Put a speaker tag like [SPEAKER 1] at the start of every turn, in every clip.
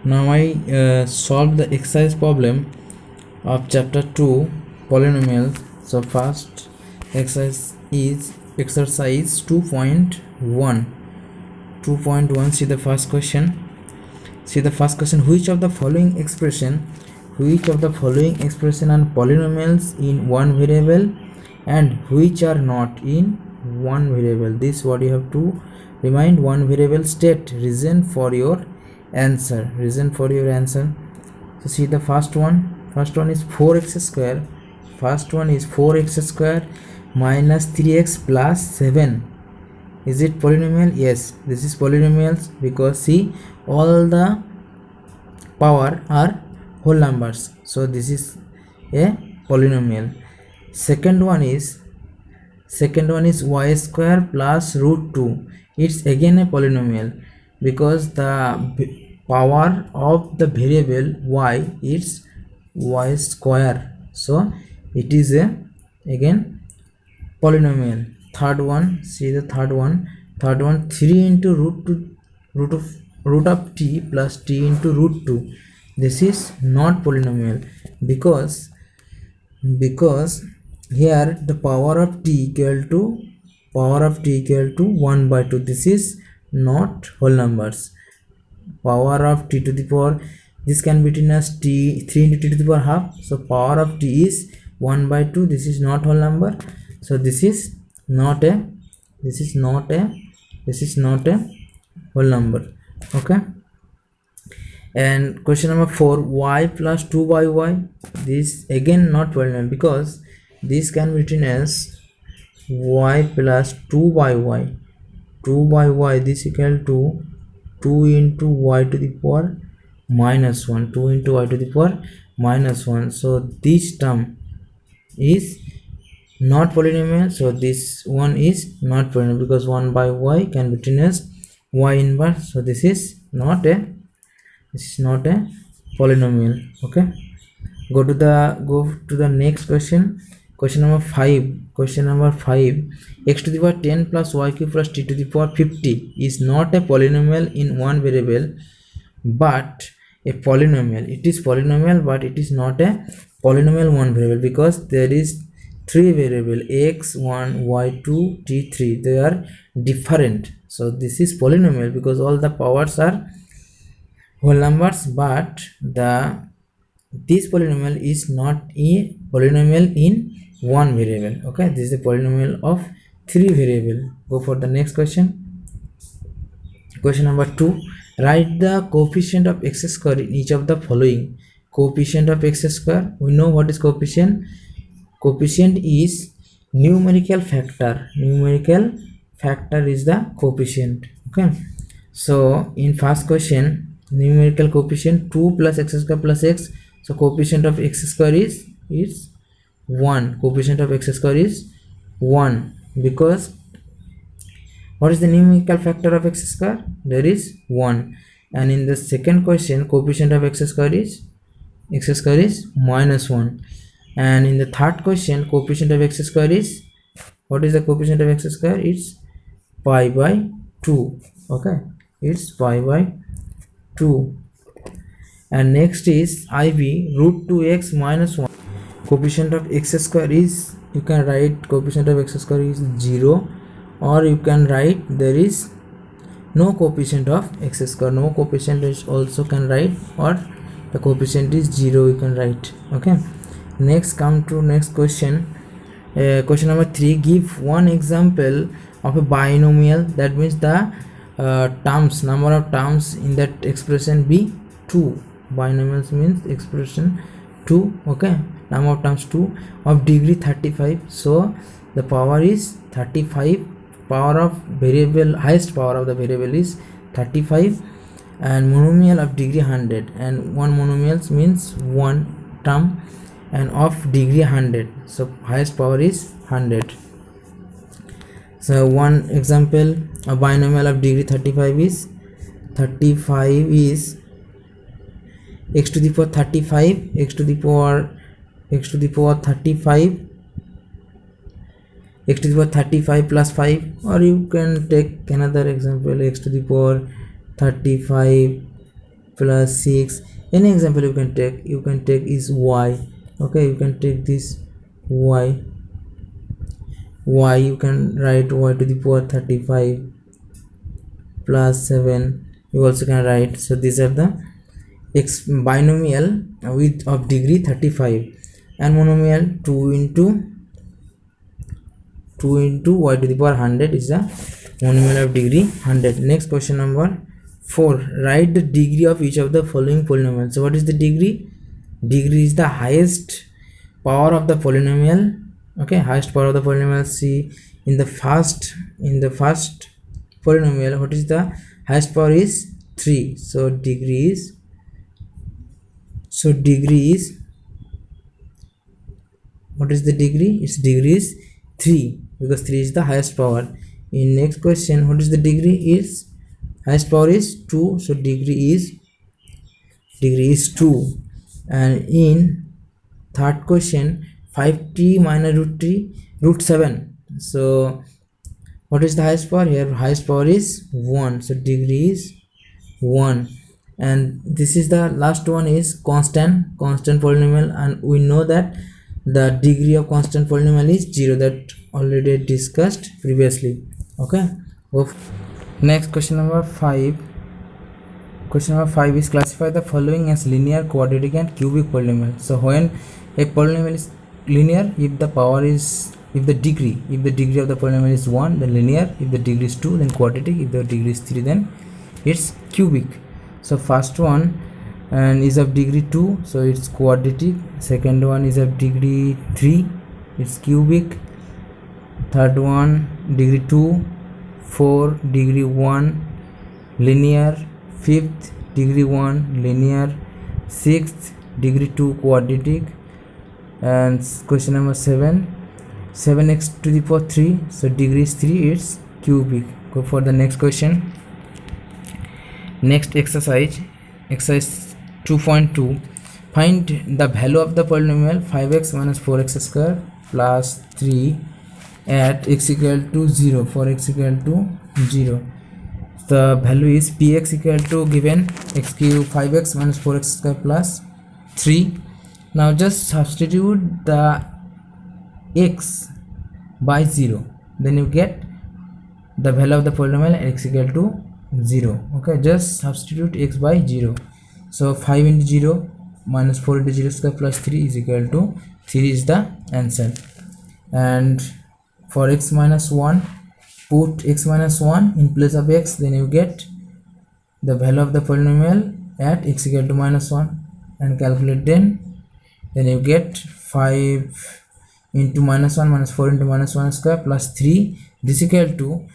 [SPEAKER 1] Now I solve the exercise problem of chapter 2 polynomial. So first exercise is exercise 2.1. See the first question. Which of the following expression are polynomials in one variable and which are not in one variable? This what you have to remind. One variable state reason for your answer. So see the first one is 4x square. First one is 4x square minus 3x plus 7. Is it polynomial? Yes, this is polynomials because see all the power are whole numbers, so this is a polynomial. Second one is y square plus root 2. It's again a polynomial because the power of the variable y is y square, so it is a again polynomial. Third one, see the third one 3 into root of t plus t into root 2. This is not polynomial because here the power of t equal to 1 by 2. This is not whole numbers. Power of t to the power, this can be written as t 3 into t to the power half, so power of t is 1 by 2. This is not whole number, so this is not a whole number. Okay, and question number 4, y plus 2 by y. This again not polynomial because this can be written as y plus 2 by y. 2 by y, this equal to 2 into y to the power minus 1. 2 into y to the power minus 1. So this term is not polynomial, so this one is not polynomial because 1 by y can be written as y inverse, so this is not a polynomial. Okay, go to the next question. Question number 5, x to the power 10 plus y cube plus t to the power 50 is not a polynomial in one variable but a polynomial. It is polynomial but it is not a polynomial one variable because there is three variable x1, y2, t3. They are different, so this is polynomial because all the powers are whole numbers, but this polynomial is not a polynomial in one variable. Okay, this is a polynomial of three variable. Go for the next question. Question number 2, write the coefficient of x square in each of the following. Coefficient of x square, we know what is coefficient. Coefficient is numerical factor. Is the coefficient. Okay, so in first question, numerical coefficient 2 plus x square plus x, so coefficient of x square is 1. Coefficient of x square is 1 because what is the numerical factor of x square? There is 1. And in the second question, coefficient of x square is minus 1. And in the third question, coefficient of x square is, what is the coefficient of x square? It's pi by 2. Okay, it's pi by 2. And next is IB root 2x minus 1. Coefficient of x square is, you can write coefficient of x square is 0, or you can write there is no coefficient of x square. No coefficient is also can write, or the coefficient is 0 you can write. Okay, next come to next question. Question number 3, give one example of a binomial. That means the number of terms in that expression be 2. Binomials means expression 2. Okay, number of terms 2 of degree 35. So the power is 35. Power of variable, highest power of the variable is 35, and monomial of degree 100. And one monomial means one term, and of degree 100, so highest power is 100. So one example, a binomial of degree 35 is x to the power 35, x to the power 35, x to the power 35 plus 5, or you can take another example, x to the power 35 plus 6. Any example you can take is y. Okay, you can take this y. You can write y to the power 35 plus 7. You also can write. So these are the binomial with of degree 35, and monomial 2 into y to the power 100 is the monomial of degree 100. Next, question number 4. Write the degree of each of the following polynomials. So what is the degree? Degree is the highest power of the polynomial. Okay, highest power of the polynomial. See, in the first polynomial, what is the highest power is 3. So degree is what is the degree? Its degree is 3, because 3 is the highest power. In next question, what is the degree? Is highest power is 2, so degree is 2. And in third question, 5t minus root 7. So what is the highest power? Here highest power is 1, so degree is 1. And this is the last one, is constant polynomial, and we know that the degree of constant polynomial is 0, that already discussed previously. Okay, next, question number 5. Question number 5 is classify the following as linear, quadratic and cubic polynomial. So when a polynomial is linear, if the degree of the polynomial is 1, then linear. If the degree is 2, then quadratic. If the degree is 3, then it's cubic. So first one and is of degree 2, so it's quadratic. Second one is of degree 3, it's cubic. Third one degree 2, 4 degree 1 linear, 5th degree 1 linear, 6th degree 2 quadratic. And question number 7x to the power 3, so degree is 3, it's cubic. Go for the next question. Next exercise 2.2. Find the value of the polynomial 5x minus 4x square plus 3 at x equal to 0 for x equal to 0. The value is px equal to given x cube 5x minus 4x square plus 3. Now just substitute the x by 0, then you get the value of the polynomial x equal to 0. Okay, just substitute x by 0. So 5 into 0 minus 4 into 0 square plus 3 is equal to 3 is the answer. And for x minus 1, put x minus 1 in place of x, then you get the value of the polynomial at x equal to minus 1 and calculate. Then you get 5 into minus 1 minus 4 into minus 1 square plus 3, this is equal to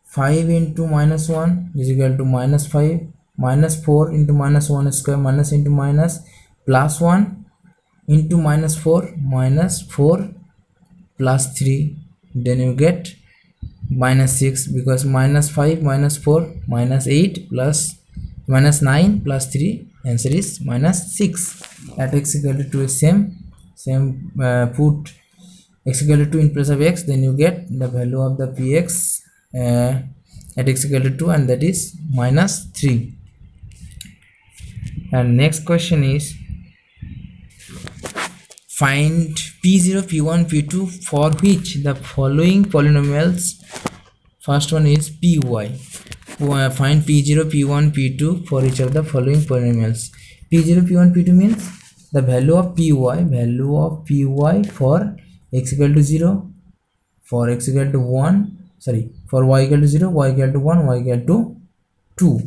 [SPEAKER 1] 5 into minus 1 is equal to minus 5 minus 4 into minus 1 square minus into minus plus 1 into minus 4 plus 3, then you get minus 6, because minus 5 minus 4 minus 8 plus minus 9 plus 3, answer is minus 6. At x equal to 2 is same put x equal to 2 in place of x, then you get the value of the px at x equal to 2, and that is minus 3. And next question is find p0, p1, p2 for which the following polynomials. First one is py. Find p0, p1, p2 for each of the following polynomials. p0, p1, p2 means the value of py for x equal to 0, for x equal to 1, for y equal to 0, y equal to 1, y equal to 2,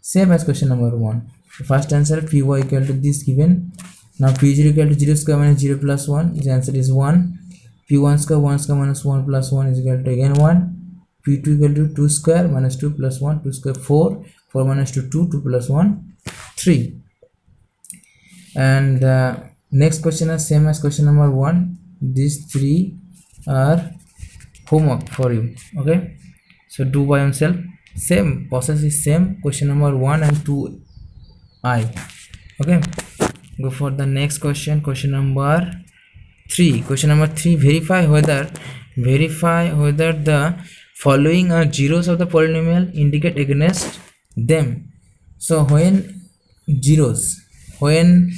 [SPEAKER 1] same as question number 1. The first answer py equal to this given. Now p0 equal to 0 square minus 0 plus 1, his answer is 1. p1 square 1 square minus 1 plus 1 is equal to again 1. p2 equal to 2 square minus 2 plus 1, 2 square 4, 4 minus 2 2, 2 plus 1 3. And next question is same as question number 1. These 3 are homework for you. Okay, so do by yourself. Same process is same, question number 1 and 2i. Okay, go for the next question. Question number 3. Verify whether the following are zeros of the polynomial, indicate against them. So when zeros. When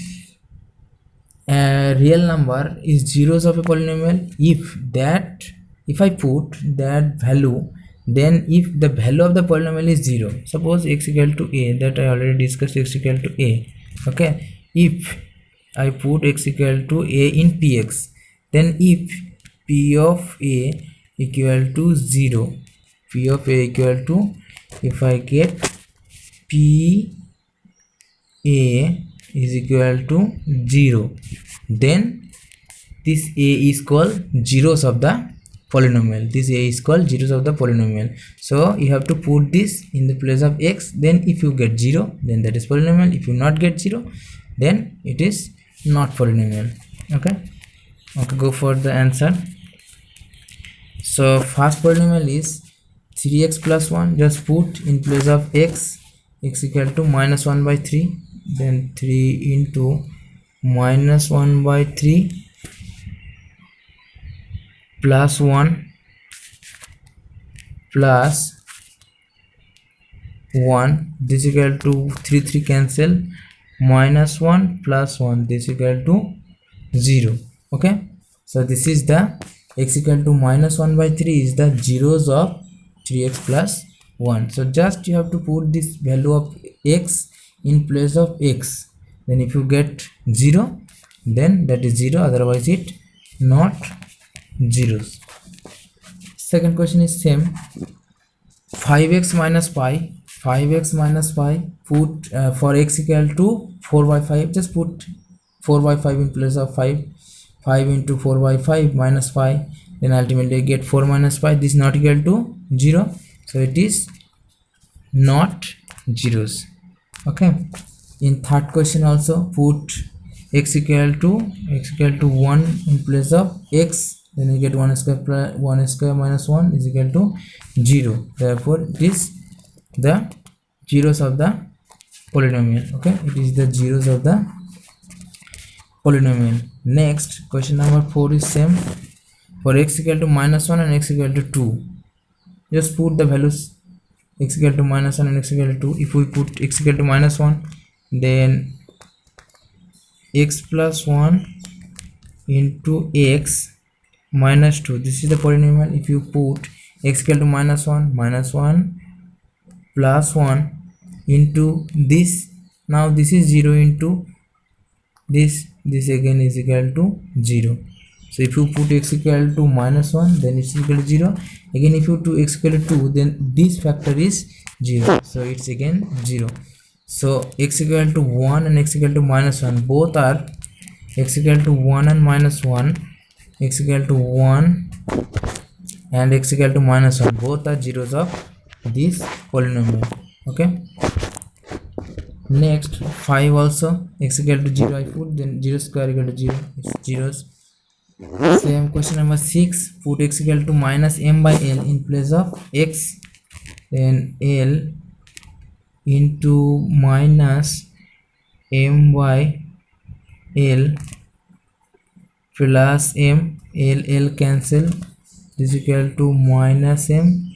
[SPEAKER 1] a real number is zeros of a polynomial, if I put that value, then if the value of the polynomial is 0, suppose x equal to a, that I already discussed, x equal to a, okay, if I put x equal to a in px, then if p of a equal to 0, p of a equal to, if I get p a is equal to 0, then this a is called zeros of the polynomial. This a is called zeros of the polynomial. So you have to put this in the place of x, then if you get 0, then that is polynomial. If you not get 0, then it is not polynomial. Okay, go for the answer. So first polynomial is 3x plus 1. Just put in place of x equal to minus 1 by 3, then 3 into minus 1 by 3 plus 1 plus 1, this is equal to 3 cancel, minus 1 plus 1, this is equal to 0. Okay, so this is the x equal to minus 1 by 3 is the zeros of 3x plus 1. So just you have to put this value of x in place of x, then if you get 0, then that is 0, otherwise it not zeros. Second question is same, 5x minus pi, 5x minus pi, put for x equal to 4 by 5, just put 4 by 5 in place of 5, 5 into 4 by 5 minus pi, then ultimately get 4 minus pi, this is not equal to 0, so it is not zeros. Okay, in third question also put x equal to 1 in place of x, then you get 1 square minus 1 is equal to 0, therefore it is the zeros of the polynomial. Okay, it is the zeros of the polynomial. Next question number 4 is same, for x equal to minus 1 and x equal to 2, just put the values x equal to minus 1 and x equal to 2. If we put x equal to minus 1, then x plus 1 into x minus 2, this is the polynomial. If you put x equal to minus 1 plus 1 into this, now this is 0 into this again is equal to 0. So if you put x equal to minus 1, then it's equal to 0. Again if you do x equal to 2, then this factor is 0, so it's again 0. So x equal to 1 and x equal to minus 1, both are x equal to 1 and minus 1, x equal to 1 and x equal to minus 1, both are zeros of this polynomial. Okay, next 5 also, x equal to 0 I put, then 0 square equal to 0, it's zeros. Same question number 6, put x equal to minus m by l in place of x, then l into minus m by l plus m, l cancel, this is equal to minus m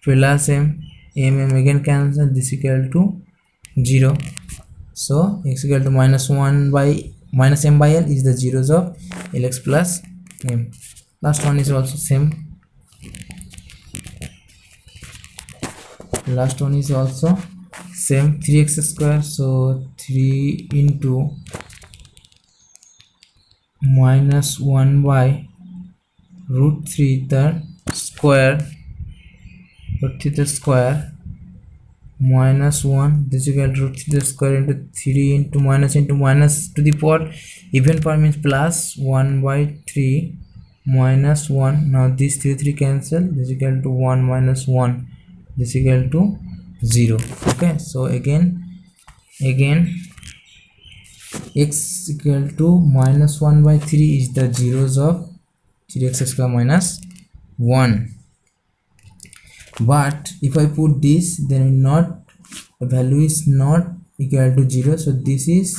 [SPEAKER 1] plus m again cancel, this is equal to 0. So x equal to minus m by l is the zeros of lx plus m. Last one is also same, last one is also same, 3x square, so 3 into minus 1 by root 3 the square, minus 1, this is equal to root 3 the square into 3 into minus to the power even power means plus 1 by 3 minus 1. Now this 3 cancel, this is equal to 1 minus 1, this is equal to 0. Okay, so again x equal to minus 1 by 3 is the zeros of 3x square minus 1. But if I put this, then the value is not equal to 0, so this is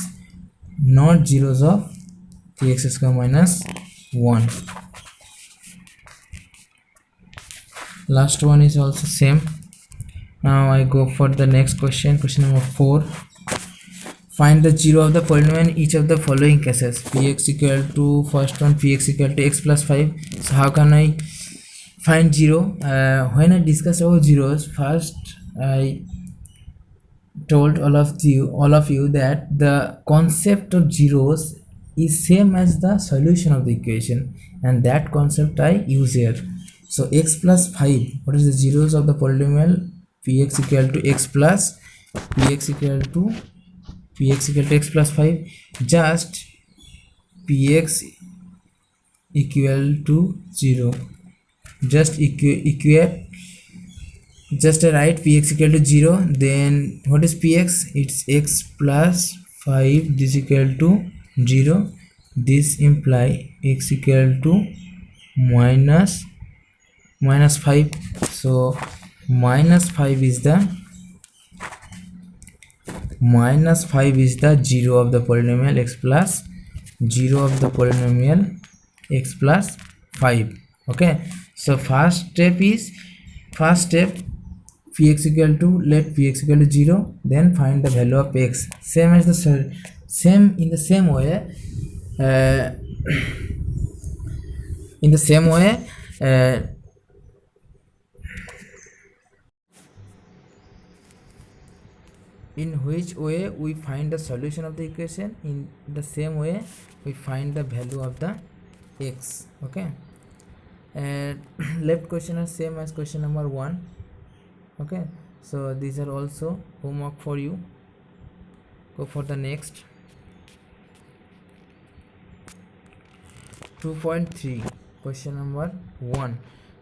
[SPEAKER 1] not zeros of 3x square minus 1. Last one is also same. Now I go for the next question, question number 4. find the 0 of the polynomial in each of the following cases. Px equal to, first one, px equal to x plus 5. So how can I find 0? When I discuss about zeros, first I told all of you that the concept of zeros is same as the solution of the equation, and that concept I use here. So x plus 5, what is the zeros of the polynomial px equal to x plus px equal to x plus 5? Just px equal to 0, just equate, just write px equal to 0. Then what is px? It's x plus 5, this equal to 0. This imply x equal to minus 5. So minus 5 is the 0 of the polynomial x plus 0 of the polynomial x plus 5. Okay, so first step px equal to, let px equal to 0, then find the value of x. Same as the in the same way in which way we find the solution of the equation, in the same way we find the value of the x. Okay, and left question are same as question number 1. Okay, so these are also homework for you. Go for the next. 2.3, question number 1.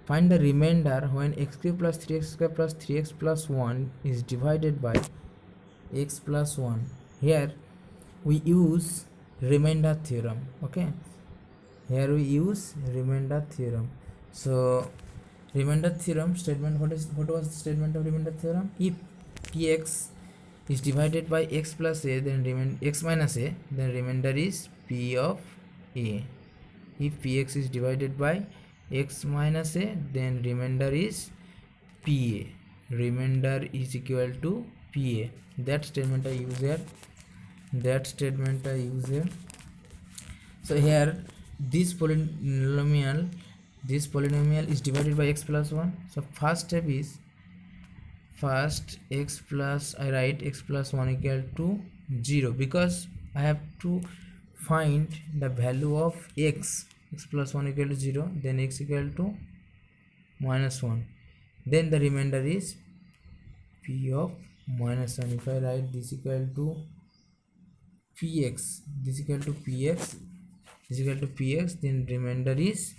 [SPEAKER 1] Find the remainder when x cube plus 3x square plus 3x plus 1 is divided by x plus 1. Here we use remainder theorem. Okay, here we use remainder theorem. So remainder theorem statement, what was the statement of remainder theorem? If px is divided by x plus a, then x minus a, then remainder is p of a. If px is divided by x minus a, then remainder is pa. Remainder is equal to pa. That statement I use here. So here this polynomial is divided by x plus 1. So first step is, x plus, I write x plus 1 equal to 0, because I have to find the value of x plus 1 equal to 0, then x equal to minus 1, then the remainder is p of minus 1. If I write this equal to px, then remainder is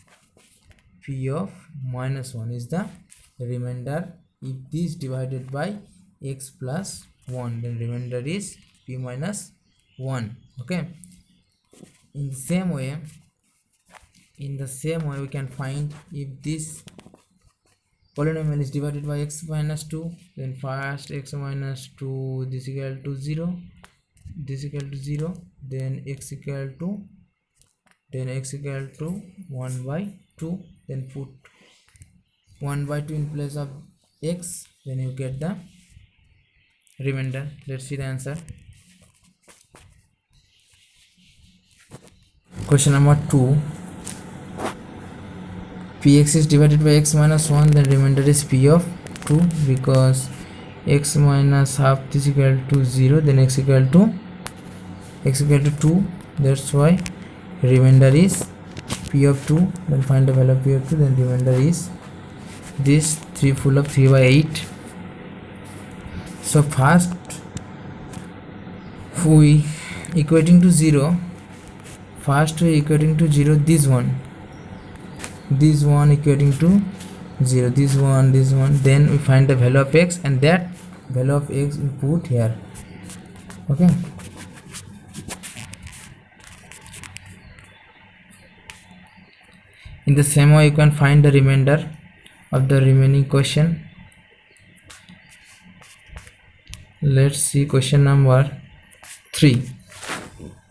[SPEAKER 1] p of minus 1 is the remainder. If this divided by x plus 1, then remainder is p minus 1. Okay, in the same way we can find if this polynomial is divided by x minus 2, then first x minus 2, this equal to 0, then x equal to 1 by 2, then put 1 by 2 in place of x, then you get the remainder. Let's see the answer. Question number 2. Px is divided by x minus 1, then remainder is p of 2, because x minus half is equal to 0, then x equal to 2, that's why remainder is p of 2. Then find the value of p of 2, then remainder is this 3 full of 3 by 8. So first we equating to 0, this one equating to 0, this one, then we find the value of x, and that value of x we put here. Okay, in the same way you can find the remainder of the remaining question. Let's see question number 3.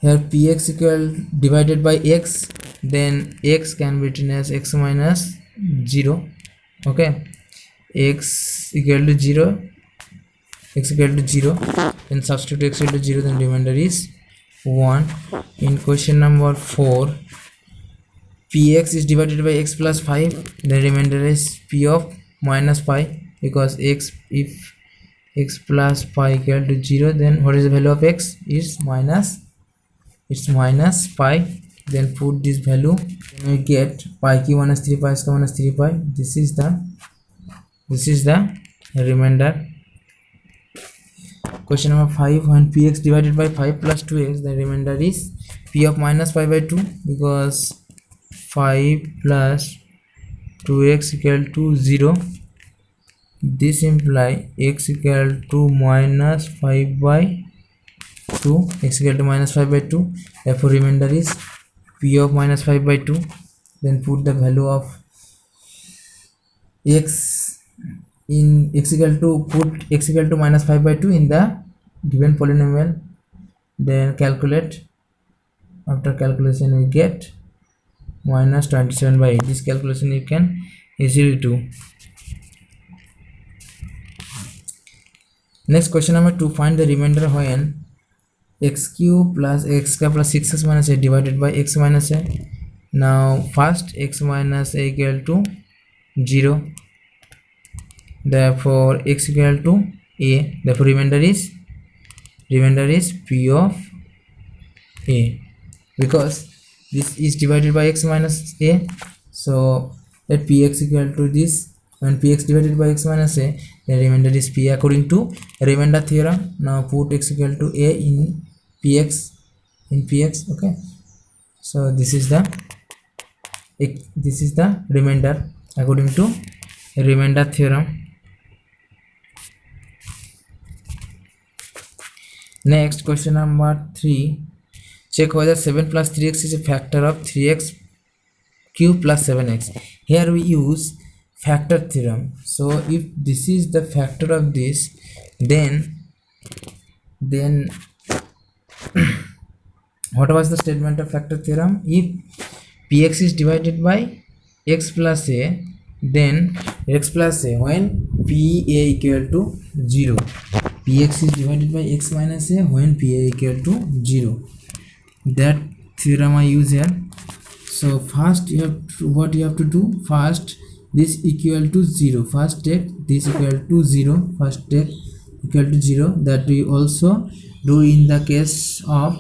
[SPEAKER 1] Here px equal divided by x, then x can be written as x minus 0. Okay, x equal to 0, x equal to 0, then substitute x equal to 0, then remainder is 1. In question number 4, px is divided by x plus 5, the remainder is p of minus pi, because x, if x plus pi equal to 0, then what is the value of x? Is minus, it's minus pi. Then put this value, then we get pi cube minus 3 pi square minus 3 pi. This is the remainder. Question number 5, when px divided by 5 plus 2x, the remainder is p of minus pi by 2, because 5 plus 2x equal to 0. This imply x equal to minus 5 by 2, x equal to minus 5 by 2. Therefore remainder is p of minus 5 by 2. Then put the value of x in x equal to, put x equal to minus 5 by 2 in the given polynomial, then calculate. After calculation we get minus 27 by 8. This calculation you can easily do. Next, question number 2, find the remainder when x cube plus x square plus 6x minus a divided by x minus a. Now first x minus a equal to 0, therefore x equal to a, therefore remainder is p of a, because this is divided by x minus a. So let px equal to this. When px divided by x minus a, the remainder is p according to remainder theorem. Now put x equal to a in px, okay. So this is the remainder according to remainder theorem. Next, question number 3, check whether 7 plus 3x is a factor of 3x cube plus 7x. Here we use factor theorem. So if this is the factor of this, then what was the statement of factor theorem? If px is divided by x plus a, then x plus a, when pa equal to 0, px is divided by x minus a when pa equal to 0. That theorem I use here. So first you have to, what you have to do, first this equal to 0, first take this equal to 0, first take equal to 0. That we also do in the case of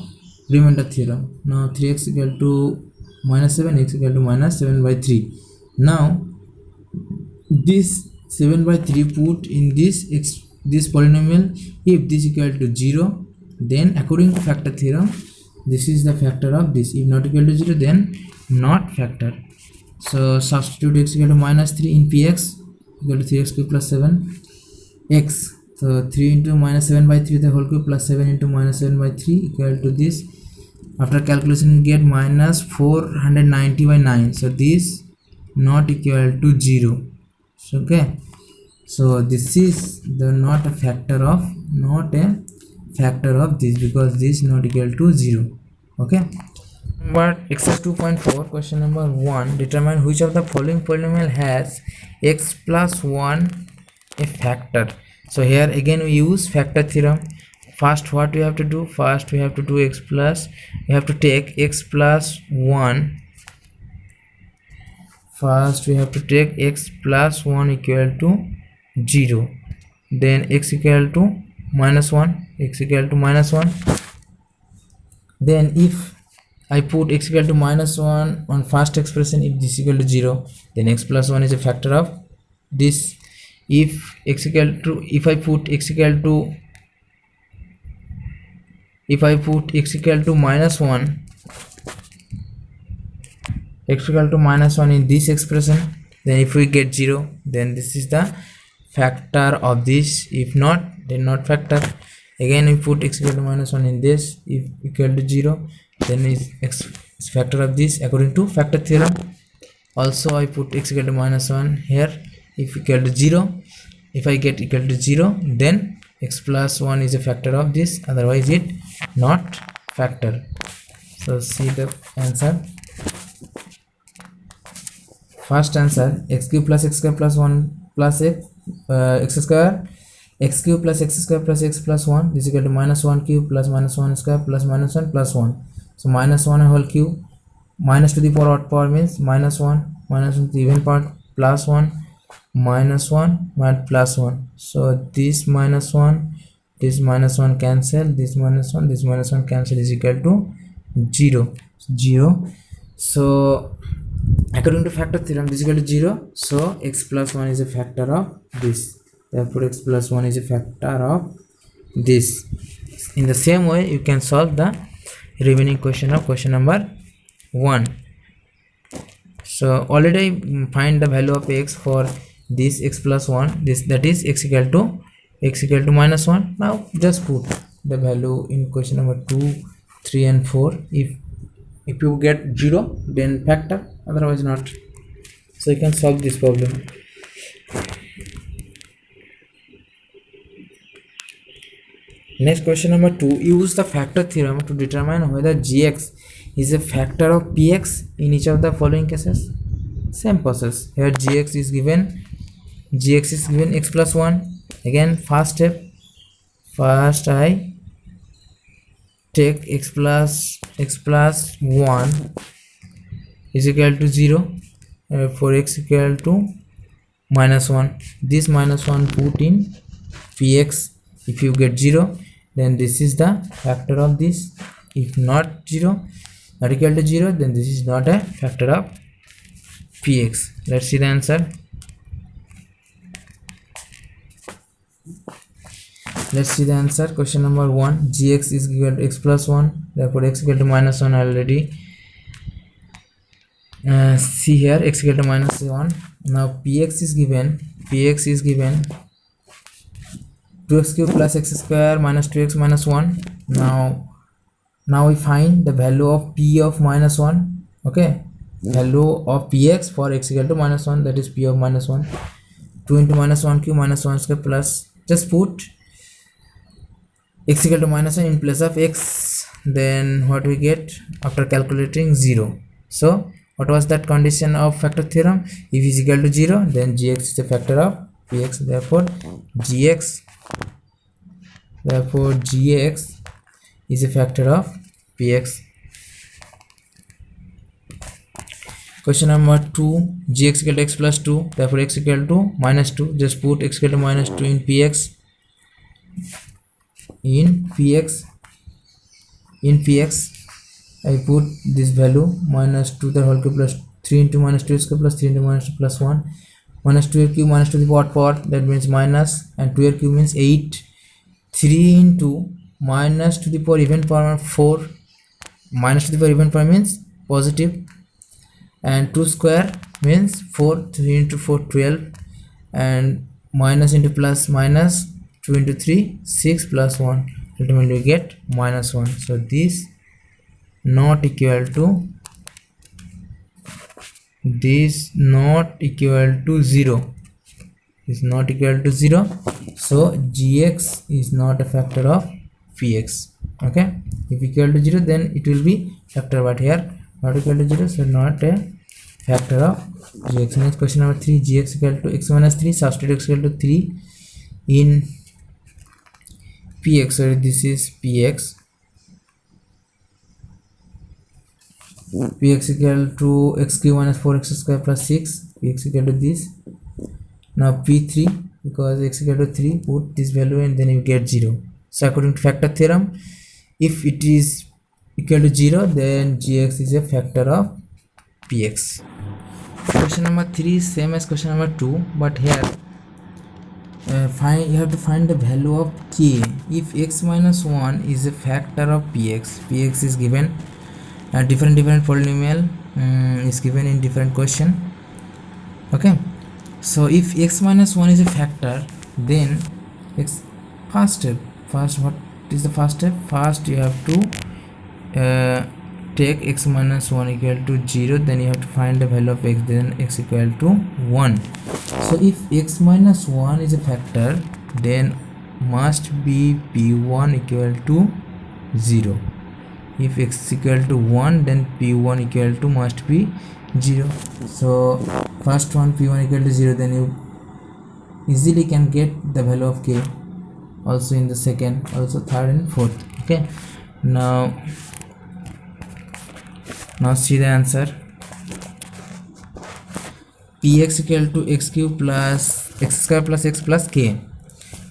[SPEAKER 1] remainder theorem. Now 3x equal to minus 7, x equal to minus 7 by 3. Now this 7 by 3 put in this polynomial. If this equal to 0, then according to factor theorem, this is the factor of this. If not equal to 0, then not factor. So substitute x equal to minus 3 in px equal to 3x cube plus 7x. So 3 into minus 7 by 3 the whole cube plus 7 into minus 7 by 3 equal to this. After calculation we get minus 490 by 9. So this not equal to 0. Okay. So this is the not a factor of this, because this not equal to 0. Okay. But exercise 2.4, question number 1, determine which of the following polynomial has x plus 1 a factor. So here again we use factor theorem. First what we have to do, first we have to do we have to take x plus 1. First we have to take x plus 1 equal to 0, then x equal to minus 1, then if I put x equal to minus 1 on first expression, if this equal to 0, then x plus 1 is a factor of this. If I put x equal to minus 1, in this expression, then if we get 0, then this is the factor of this. If not, then not factor. Again we put x equal to minus 1 in this, if equal to 0, then is x is factor of this according to factor theorem. Also I put x equal to minus 1 here, if equal to 0, if I get equal to 0, then x plus 1 is a factor of this, otherwise it not factor. So see the answer. First answer, x cube plus x square plus 1 plus x square x cube plus x square plus x plus 1 is equal to minus 1 cube plus minus 1 square plus minus 1 plus 1. So minus 1 whole cube, minus to the power odd power means minus 1, minus 1 to the even part plus 1, minus 1 and plus 1. So this minus 1, this minus 1 cancel, this minus 1 cancel is equal to 0. So according to factor theorem, this is equal to 0. So x plus 1 is a factor of this. Therefore x plus 1 is a factor of this. In the same way, you can solve the remaining question of question number 1. So already find the value of x for this x plus 1, this, that is x equal to minus 1. Now just put the value in question number 2, 3 and 4. If you get 0, then factor, otherwise not. So you can solve this problem. Next, question number 2. Use the factor theorem to determine whether gx is a factor of px in each of the following cases. Same process. Here gx is given x plus 1. Again, first step, first I take x plus 1 is equal to 0 for x equal to minus 1. This minus 1 put in px. If you get 0, then this is the factor of this. If not 0, not equal to 0, then this is not a factor of px. Let's see the answer. Let's see the answer. Question number 1. Gx is equal to x plus 1. Therefore x equal to minus 1 already. See here, x equal to minus 1. Now px is given 2x cube plus x square minus 2x minus 1. Now we find the value of p of minus 1. Okay, value of px for x equal to minus 1, that is p of minus 1. 2 into minus 1 cube minus 1 square plus, just put x equal to minus 1 in place of x, then what we get after calculating? 0. So what was that condition of factor theorem? If is equal to 0, then gx is a factor of px. Therefore gx is a factor of px. Question number 2. Gx equal to x plus 2. Therefore x equal to minus 2. Just put x equal to minus 2 in px. In px I put this value minus 2 the whole cube plus 3 into minus 2 square plus 3 into minus 2 plus 1. Minus 2 cube minus to the power, that means minus, and 2 cube means 8. 3 into minus to the power even power 4. Minus to the power even power means positive, and 2 square means 4. 3 into 4 12, and minus into plus minus, 2 into 3 6 plus 1. Ultimately we get minus 1. So this not equal to 0. Is not equal to 0. So gx is not a factor of px. Okay, if equal to 0, then it will be factor, but here not equal to 0, so not a factor of gx. Next, question number 3. Gx equal to x minus 3. Substitute x equal to 3 in px. So this is px. Px equal to x cube minus 4x square plus 6. Px equal to this. Now p3, because x equal to 3, put this value and then you get 0. So according to factor theorem, if it is equal to 0, then gx is a factor of px. Question number 3 is same as question number 2, but here you have to find the value of k. If x minus 1 is a factor of px is given. Different polynomial is given in different question. Okay, so if x minus 1 is a factor, then first what is the first step? First you have to take x minus 1 equal to 0, then you have to find the value of x, then x equal to 1. So if x minus 1 is a factor, then must be p1 equal to 0. If x equal to 1, then p1 equal to must be 0. So first one, p1 equal to 0, then you easily can get the value of k. also in the second, also third and fourth. Okay, now see the answer. Px equal to x cube plus x square plus x plus k.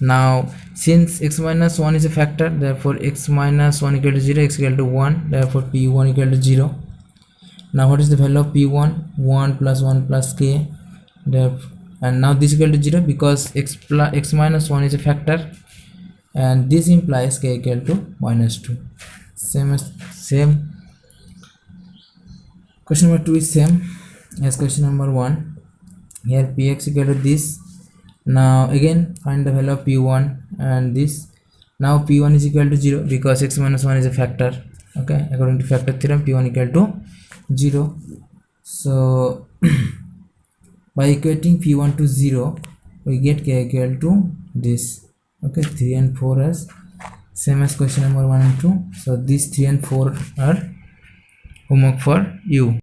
[SPEAKER 1] Now since x minus 1 is a factor, therefore x minus 1 equal to 0, x equal to 1, therefore p1 equal to 0. Now what is the value of p1? 1 plus k, and now this equal to 0 because x minus 1 is a factor, and this implies k equal to minus 2. Same. Question number 2 is same as question number 1. Here px equal to this. Now again find the value of p1 and this. Now p1 is equal to 0 because x minus 1 is a factor. Okay, according to factor theorem, p1 equal to 0. So by equating p1 to 0, we get k equal to this. Okay, 3 and 4 as same as question number 1 and 2. So these 3 and 4 are homework for you.